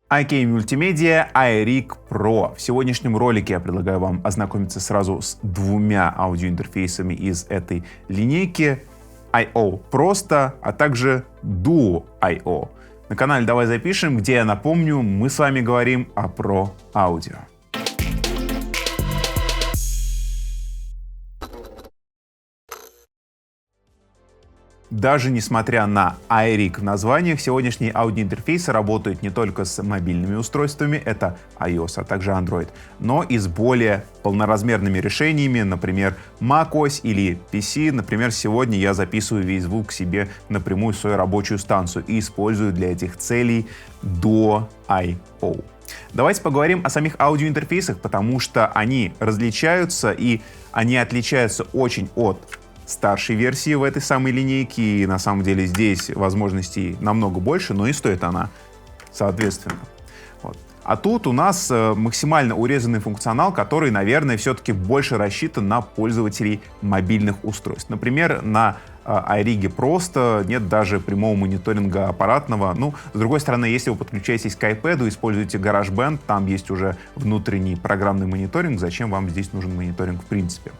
IK Multimedia iRig Pro. В сегодняшнем ролике я предлагаю вам ознакомиться сразу с двумя аудиоинтерфейсами из этой линейки. I/O просто, а также Duo I/O. На канале «Давай запишем», где, я напомню, мы с вами говорим о Pro Audio. Даже несмотря на iRig в названиях, сегодняшние аудиоинтерфейсы работают не только с мобильными устройствами, это iOS, а также Android, но и с более полноразмерными решениями, например, macOS или PC. Например, сегодня я записываю весь звук себе напрямую в свою рабочую станцию и использую для этих целей Duo I/O. Давайте поговорим о самих аудиоинтерфейсах, потому что они различаются, и они отличаются очень от старшей версии в этой самой линейке, и на самом деле здесь возможностей намного больше, но и стоит она соответственно. Вот. А тут у нас максимально урезанный функционал, который, наверное, все-таки больше рассчитан на пользователей мобильных устройств. Например, на iRig просто нет даже прямого мониторинга аппаратного. Ну, с другой стороны, если вы подключаетесь к iPad, используете GarageBand, там есть уже внутренний программный мониторинг, зачем вам здесь нужен мониторинг в принципе?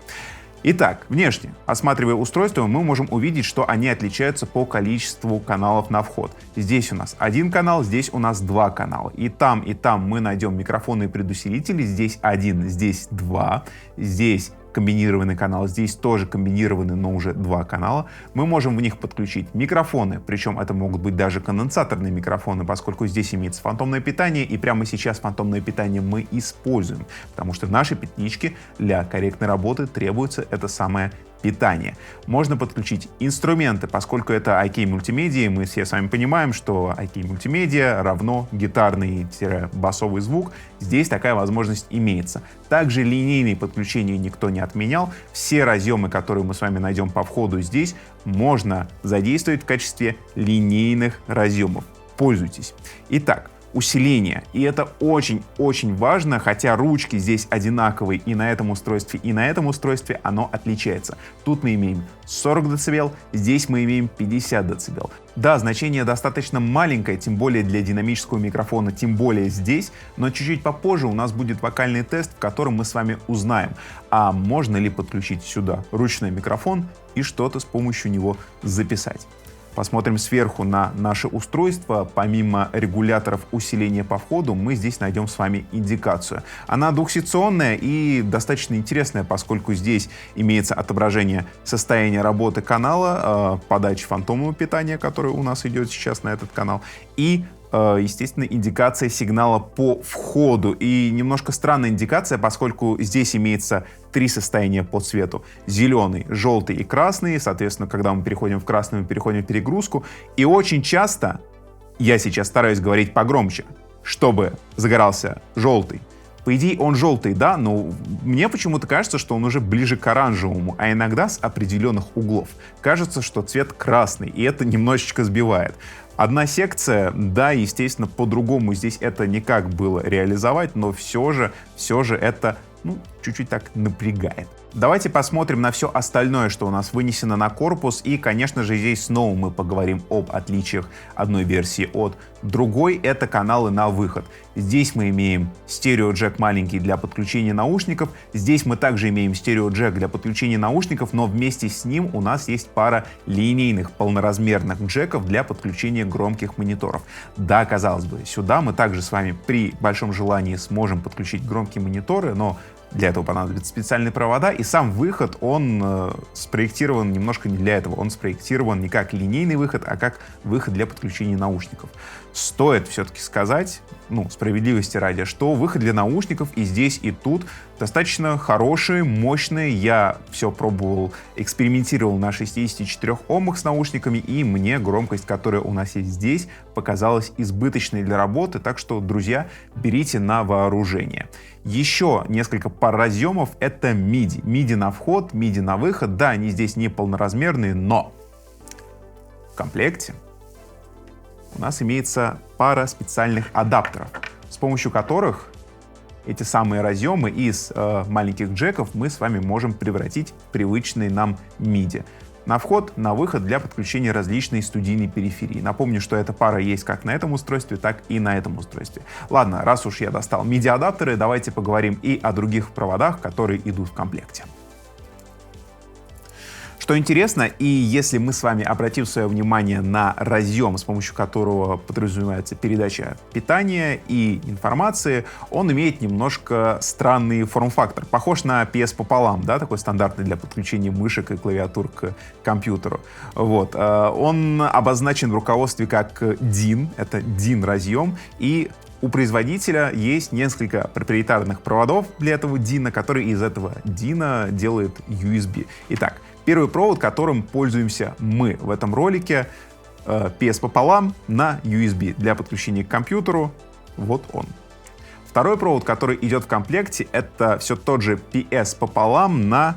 Итак, внешне, осматривая устройство, мы можем увидеть, что они отличаются по количеству каналов на вход. Здесь у нас один канал, здесь у нас два канала. И там мы найдем микрофоны и предусилители. Здесь один, здесь два. Здесь комбинированный канал, здесь тоже комбинированный, но уже два канала. Мы можем в них подключить микрофоны, причем это могут быть даже конденсаторные микрофоны, поскольку здесь имеется фантомное питание, и прямо сейчас фантомное питание мы используем, потому что в нашей петличке для корректной работы требуется это самое питание. Можно подключить инструменты, поскольку это IK Multimedia, мы все с вами понимаем, что IK Multimedia равно гитарный-басовый звук. Здесь такая возможность имеется. Также линейные подключения никто не отменял. Все разъемы, которые мы с вами найдем по входу здесь, можно задействовать в качестве линейных разъемов. Пользуйтесь. Итак, усиление. И это очень-очень важно, хотя ручки здесь одинаковые и на этом устройстве, оно отличается. Тут мы имеем 40 дБ, здесь мы имеем 50 дБ. Да, значение достаточно маленькое, тем более для динамического микрофона, тем более здесь, но чуть-чуть попозже у нас будет вокальный тест, в котором мы с вами узнаем, а можно ли подключить сюда ручной микрофон и что-то с помощью него записать. Посмотрим сверху на наше устройство. Помимо регуляторов усиления по входу, мы здесь найдем с вами индикацию. Она двухсекционная и достаточно интересная, поскольку здесь имеется отображение состояния работы канала, подачи фантомного питания, которое у нас идет сейчас на этот канал, и естественно, индикация сигнала по входу. И немножко странная индикация, поскольку здесь имеется три состояния по цвету. Зеленый, желтый и красный. Соответственно, когда мы переходим в красный, мы переходим в перегрузку. И очень часто, я сейчас стараюсь говорить погромче, чтобы загорался желтый. По идее, он желтый, да, но мне почему-то кажется, что он уже ближе к оранжевому, а иногда с определенных углов. Кажется, что цвет красный, и это немножечко сбивает. Одна секция, да, естественно, по-другому здесь это никак было реализовать, но все же это, чуть-чуть так напрягает. Давайте посмотрим на все остальное, что у нас вынесено на корпус, и, конечно же, здесь снова мы поговорим об отличиях одной версии от другой. Это каналы на выход. Здесь мы имеем стереоджек маленький для подключения наушников, здесь мы также имеем стереоджек для подключения наушников, но вместе с ним у нас есть пара линейных полноразмерных джеков для подключения громких мониторов. Да, казалось бы, сюда мы также с вами при большом желании сможем подключить громкие мониторы, но для этого понадобятся специальные провода, и сам выход, он спроектирован немножко не для этого. Он спроектирован не как линейный выход, а как выход для подключения наушников. Стоит все-таки сказать, справедливости ради, что выход для наушников и здесь, и тут достаточно хорошие, мощные. Я все пробовал, экспериментировал на 64 Омах с наушниками, и мне громкость, которая у нас есть здесь, показалась избыточной для работы, так что, друзья, берите на вооружение. Еще несколько пар разъемов — это MIDI. MIDI на вход, MIDI на выход. Да, они здесь не полноразмерные, но в комплекте у нас имеется пара специальных адаптеров, с помощью которых эти самые разъемы из маленьких джеков мы с вами можем превратить в привычные нам MIDI. на вход, на выход для подключения различной студийной периферии. Напомню, что эта пара есть как на этом устройстве, так и на этом устройстве. Ладно, раз уж я достал MIDI-адаптеры, давайте поговорим и о других проводах, которые идут в комплекте. Что интересно, и если мы с вами обратим свое внимание на разъем, с помощью которого подразумевается передача питания и информации, он имеет немножко странный форм-фактор. Похож на PS пополам, да, такой стандартный для подключения мышек и клавиатур к компьютеру. Вот. Он обозначен в руководстве как DIN, это DIN-разъем, и у производителя есть несколько проприетарных проводов для этого DIN, которые из этого DIN делают USB. Итак, первый провод, которым пользуемся мы в этом ролике, PS пополам на USB для подключения к компьютеру. Вот он. Второй провод, который идет в комплекте, это все тот же PS пополам на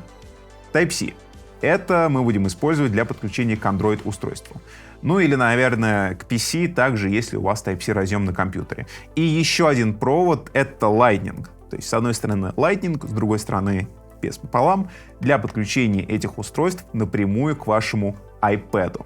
Type-C. Это мы будем использовать для подключения к Android-устройству. Ну или, наверное, к PC, также, если у вас Type-C разъем на компьютере. И еще один провод — это Lightning. То есть, с одной стороны Lightning, с другой стороны PS пополам, для подключения этих устройств напрямую к вашему iPad.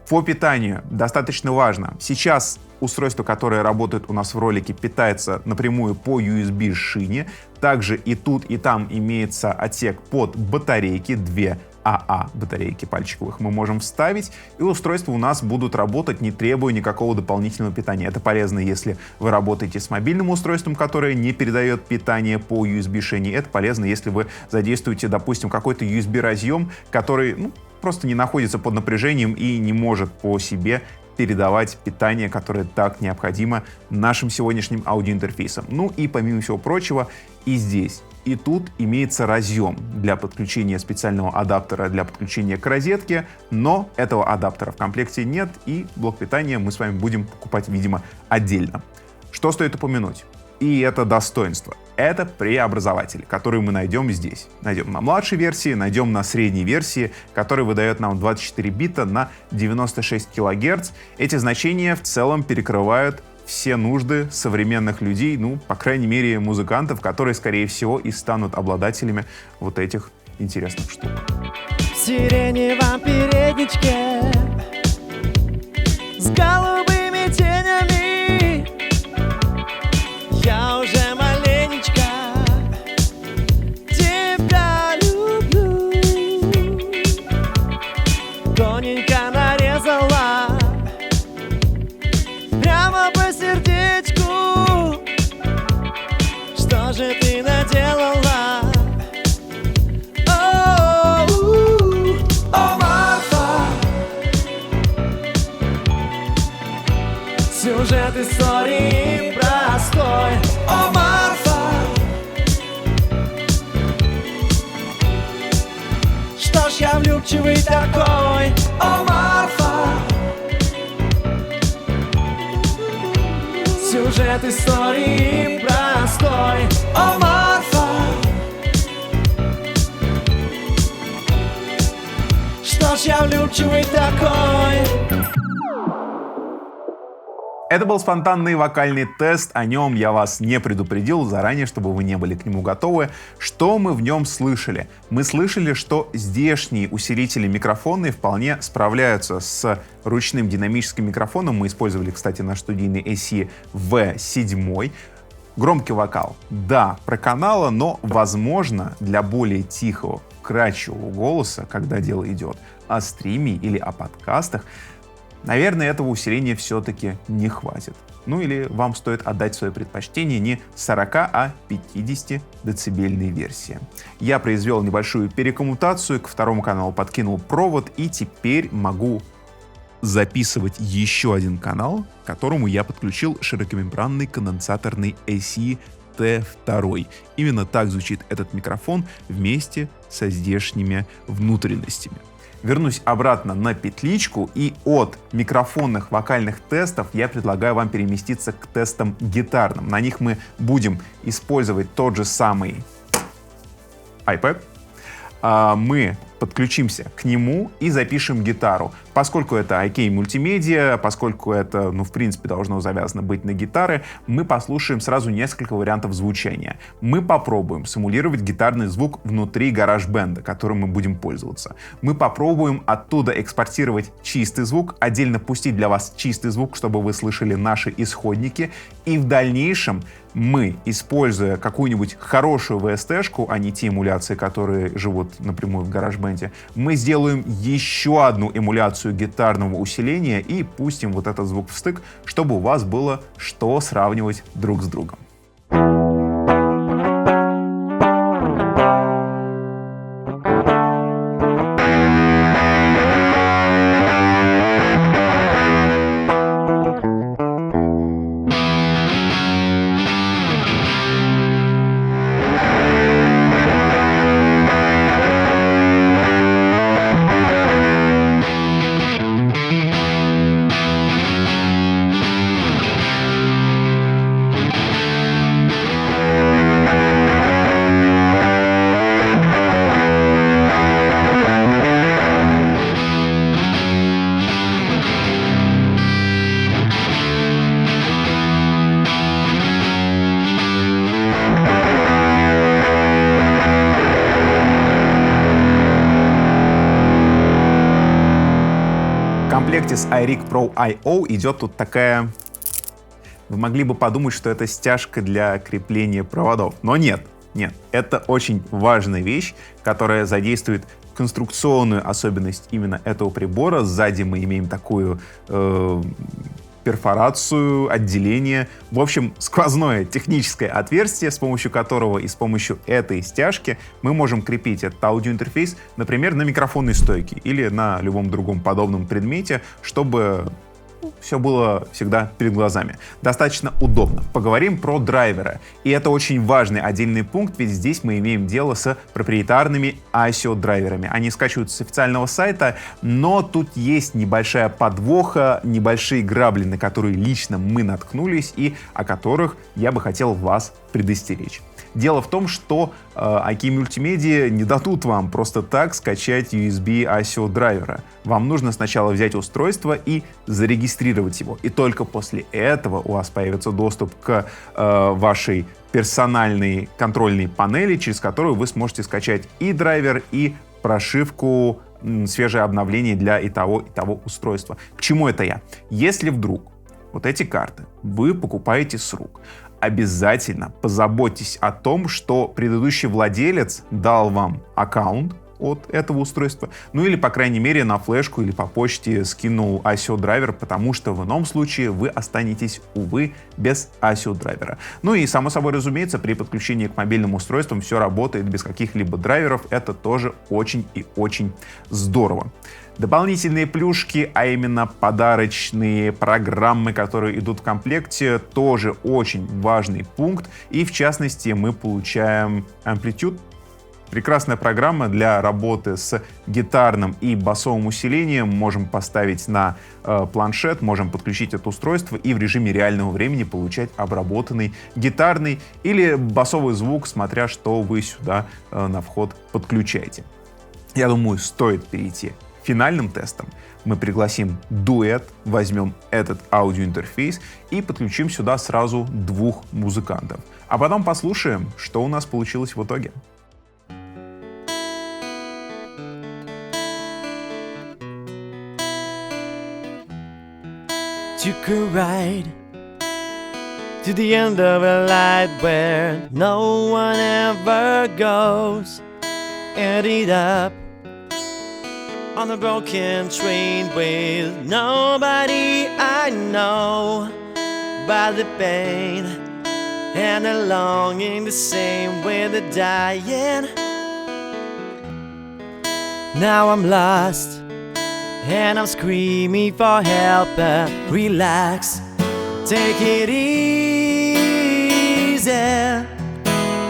По питанию достаточно важно. Сейчас устройство, которое работает у нас в ролике, питается напрямую по USB-шине. Также и тут, и там имеется отсек под батарейки, 2 АА батарейки пальчиковых мы можем вставить, и устройства у нас будут работать, не требуя никакого дополнительного питания. Это полезно, если вы работаете с мобильным устройством, которое не передает питание по USB-шине. Это полезно, если вы задействуете, допустим, какой-то USB-разъем, который просто не находится под напряжением и не может по себе передавать питание, которое так необходимо нашим сегодняшним аудиоинтерфейсам. Ну и помимо всего прочего, и здесь, и тут имеется разъем для подключения специального адаптера для подключения к розетке, но этого адаптера в комплекте нет, и блок питания мы с вами будем покупать, видимо, отдельно. Что стоит упомянуть? И это достоинство. Это преобразователи, которые мы найдем здесь. Найдем на младшей версии, найдем на средней версии, которая выдает нам 24 бита на 96 кГц. Эти значения в целом перекрывают все нужды современных людей, по крайней мере, музыкантов, которые, скорее всего, и станут обладателями вот этих интересных штук. В сиреневом передничке с голубыми тенями я уже маленечко тебя люблю. Тоненько нарезала прямо по сердечку. Что же ты наделала? О, Марфа, сюжет истории простой. О, Марфа, что ж я влюбчивый такой? О, Марфа, сюжет истории простой. О, Марфа, что ж я влюбчивый такой? Это был спонтанный вокальный тест, о нем я вас не предупредил заранее, чтобы вы не были к нему готовы. Что мы в нем слышали? Мы слышали, что здешние усилители микрофонные вполне справляются с ручным динамическим микрофоном. Мы использовали, кстати, наш студийный AC V7. Громкий вокал, да, проканало, но, возможно, для более тихого, вкрадчивого голоса, когда дело идет о стриме или о подкастах, наверное, этого усиления все-таки не хватит. Или вам стоит отдать свое предпочтение не 40, а 50 децибельной версии. Я произвел небольшую перекоммутацию, к второму каналу подкинул провод, и теперь могу записывать еще один канал, к которому я подключил широкомембранный конденсаторный AC T2. Именно так звучит этот микрофон вместе со здешними внутренностями. Вернусь обратно на петличку, и от микрофонных вокальных тестов я предлагаю вам переместиться к тестам гитарным. На них мы будем использовать тот же самый iPad. Мы подключимся к нему и запишем гитару. Поскольку это IK мультимедиа, поскольку это, в принципе, должно завязано быть на гитары, мы послушаем сразу несколько вариантов звучания. Мы попробуем симулировать гитарный звук внутри GarageBand, которым мы будем пользоваться. Мы попробуем оттуда экспортировать чистый звук, отдельно пустить для вас чистый звук, чтобы вы слышали наши исходники. И в дальнейшем мы, используя какую-нибудь хорошую VST-шку, а не те эмуляции, которые живут напрямую в GarageBand, мы сделаем еще одну эмуляцию гитарного усиления и пустим вот этот звук в стык, чтобы у вас было что сравнивать друг с другом. В комплекте с iRig Pro I/O идет тут такая... Вы могли бы подумать, что это стяжка для крепления проводов, но нет. Это очень важная вещь, которая задействует конструкционную особенность именно этого прибора. Сзади мы имеем такую перфорацию, отделение. В общем, сквозное техническое отверстие, с помощью которого и с помощью этой стяжки мы можем крепить этот аудиоинтерфейс, например, на микрофонной стойке или на любом другом подобном предмете, чтобы все было всегда перед глазами. Достаточно удобно. Поговорим про драйверы. И это очень важный отдельный пункт, ведь здесь мы имеем дело с проприетарными ASIO-драйверами. Они скачиваются с официального сайта, но тут есть небольшая подвоха, небольшие грабли, на которые лично мы наткнулись и о которых я бы хотел вас предостеречь. Дело в том, что IK Multimedia не дадут вам просто так скачать USB ASIO драйвера. Вам нужно сначала взять устройство и зарегистрировать его. И только после этого у вас появится доступ к вашей персональной контрольной панели, через которую вы сможете скачать и драйвер, и прошивку, свежее обновление для и того устройства. К чему это я? Если вдруг вот эти карты вы покупаете с рук, обязательно позаботьтесь о том, что предыдущий владелец дал вам аккаунт от этого устройства, или, по крайней мере, на флешку или по почте скинул ASIO драйвер, потому что в ином случае вы останетесь, увы, без ASIO драйвера. И, само собой разумеется, при подключении к мобильным устройствам все работает без каких-либо драйверов. Это тоже очень и очень здорово. Дополнительные плюшки, а именно подарочные программы, которые идут в комплекте, тоже очень важный пункт. И в частности мы получаем Amplitude. Прекрасная программа для работы с гитарным и басовым усилением. Можем поставить на планшет, можем подключить это устройство и в режиме реального времени получать обработанный гитарный или басовый звук, смотря что вы сюда на вход подключаете. Я думаю, стоит перейти к финальным тестам. Мы пригласим дуэт, возьмем этот аудиоинтерфейс и подключим сюда сразу двух музыкантов. А потом послушаем, что у нас получилось в итоге. Took a ride to the end of a light where no one ever goes. Ended up on a broken train with nobody I know, but the pain and the longing the same way the dying. Now I'm lost and I'm screaming for help, but relax, take it easy,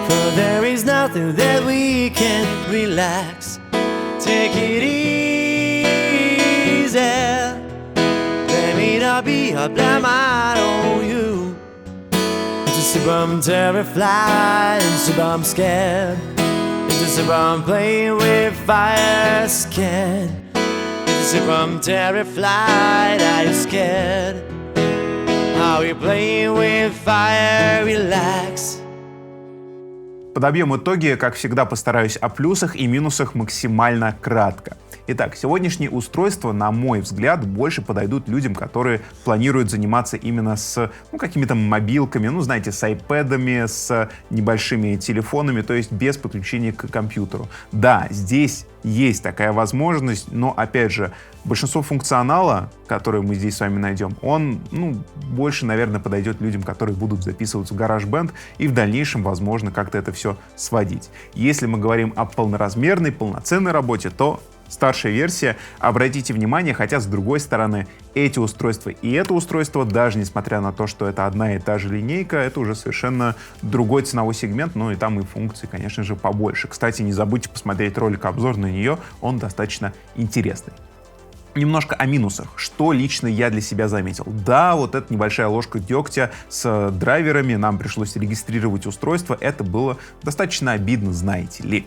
for there is nothing that we can relax, take it easy, let me not be a blind man on you. It's a I'm terrified, and so I'm scared. It's It's about playing with fire, scared. It's about terror flight, are you scared? Are we playing with fire, relax. Подобьем итоги, как всегда, постараюсь о плюсах и минусах максимально кратко. Итак, сегодняшние устройства, на мой взгляд, больше подойдут людям, которые планируют заниматься именно с какими-то мобилками, знаете, с айпэдами, с небольшими телефонами, то есть без подключения к компьютеру. Да, здесь есть такая возможность, но, опять же, большинство функционала, который мы здесь с вами найдем, он, больше, наверное, подойдет людям, которые будут записываться в GarageBand и в дальнейшем, возможно, как-то это все сводить. Если мы говорим о полноразмерной, полноценной работе, то старшая версия, обратите внимание, хотя с другой стороны, эти устройства и это устройство, даже несмотря на то, что это одна и та же линейка, это уже совершенно другой ценовой сегмент, и там и функций, конечно же, побольше. Кстати, не забудьте посмотреть ролик-обзор на нее, он достаточно интересный. Немножко о минусах. Что лично я для себя заметил? Да, вот эта небольшая ложка дегтя с драйверами, нам пришлось регистрировать устройство, это было достаточно обидно, знаете ли.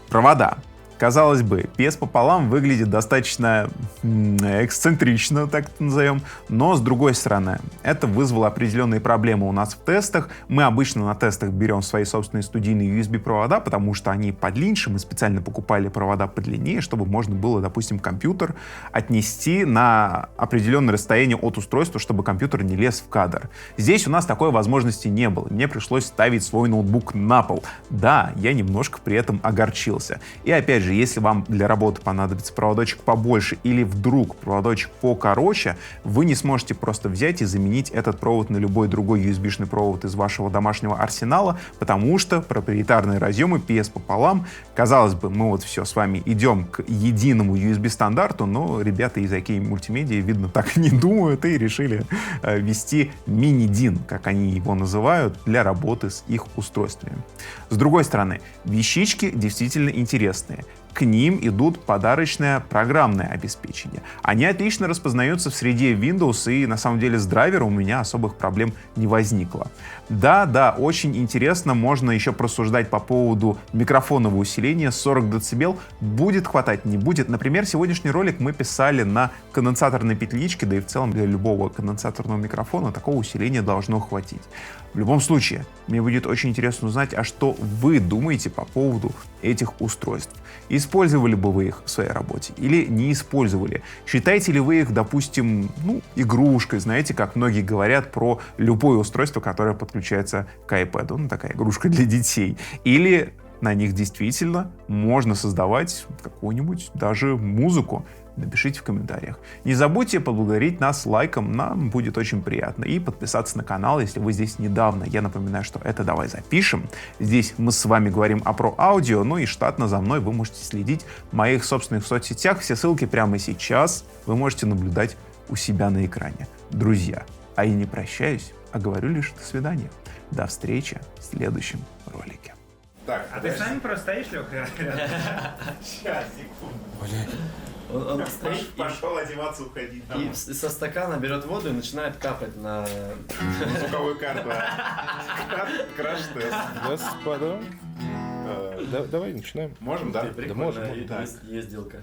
Провода. Казалось бы, пес пополам выглядит достаточно эксцентрично, так это назовем, но с другой стороны, это вызвало определенные проблемы у нас в тестах. Мы обычно на тестах берем свои собственные студийные USB-провода, потому что они подлиннее, мы специально покупали провода подлиннее, чтобы можно было, допустим, компьютер отнести на определенное расстояние от устройства, чтобы компьютер не лез в кадр. Здесь у нас такой возможности не было, мне пришлось ставить свой ноутбук на пол. Да, я немножко при этом огорчился. И опять же, если вам для работы понадобится проводочек побольше или вдруг проводочек покороче, вы не сможете просто взять и заменить этот провод на любой другой USB-шный провод из вашего домашнего арсенала, потому что проприетарные разъемы PS пополам. Казалось бы, мы все с вами идем к единому USB-стандарту, но ребята из IK Multimedia, видно, так не думают и решили ввести мини-DIN, как они его называют, для работы с их устройствами. С другой стороны, вещички действительно интересные. К ним идут подарочное программное обеспечение. Они отлично распознаются в среде Windows, и на самом деле с драйвером у меня особых проблем не возникло. Да, очень интересно, можно еще просуждать по поводу микрофонного усиления. 40 дБ будет хватать, не будет. Например, сегодняшний ролик мы писали на конденсаторной петличке, да и в целом для любого конденсаторного микрофона такого усиления должно хватить. В любом случае, мне будет очень интересно узнать, а что вы думаете по поводу этих устройств. Использовали бы вы их в своей работе или не использовали? Считаете ли вы их, допустим, игрушкой, знаете, как многие говорят про любое устройство, которое подключается к iPad, такая игрушка для детей? Или на них действительно можно создавать какую-нибудь даже музыку? Напишите в комментариях. Не забудьте поблагодарить нас лайком, нам будет очень приятно. И подписаться на канал, если вы здесь недавно. Я напоминаю, что это «Давай запишем». Здесь мы с вами говорим про аудио, и штатно за мной вы можете следить в моих собственных соцсетях. Все ссылки прямо сейчас вы можете наблюдать у себя на экране. Друзья, а я не прощаюсь, а говорю лишь до свидания. До встречи в следующем ролике. Так, а ты с нами просто стоишь, Лёха? Сейчас, секунду. Он стоит Пошел одеваться, уходить. и со стакана берет воду и начинает капать на Звуковую карту. Краш-тест. Господа, давай начинаем. Можем, да? Прикольная можем. ездилка.